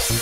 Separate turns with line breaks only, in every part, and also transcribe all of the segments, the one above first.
IND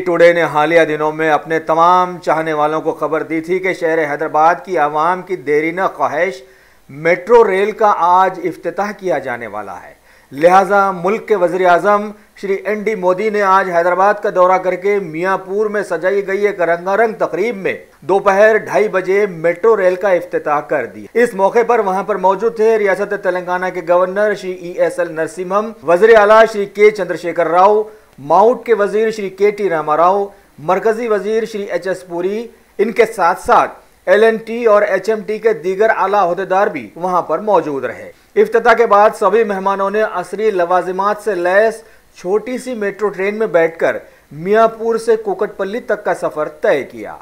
today ने हालिया दिनों में अपने तमाम चाहने वालों को खबर दी थी कि शहर हैदराबाद की आवाम की देरीना ख्वाहिश मेट्रो रेल का आज इफ्तिताह किया जाने वाला है। लिहाजा मुल्क के वज़ीर आज़म श्री ND मोदी ने आज हैदराबाद का दौरा करके मियाँपुर में सजाई गई एक रंगारंग तकरीब में दोपहर 2:30 बजे मेट्रो रेल का इफ्तिताह कर दिया। इस मौके पर वहां पर मौजूद थे रियासत तेलंगाना के गवर्नर श्री ESL नरसिम्हम, वज़ीर आला श्री K चंद्रशेखर राव, माउट के वजीर श्री KT रामाराव, मरकजी वजीर श्री HS पुरी, इनके साथ साथ LNT और HMT के दीगर आला ओहदेदार भी वहां पर मौजूद रहे। इफ्तिताह के बाद सभी मेहमानों ने असरी लवाजिमात से लैस छोटी सी मेट्रो ट्रेन में बैठकर मियाँपुर से कुकटपल्ली तक का सफर तय किया।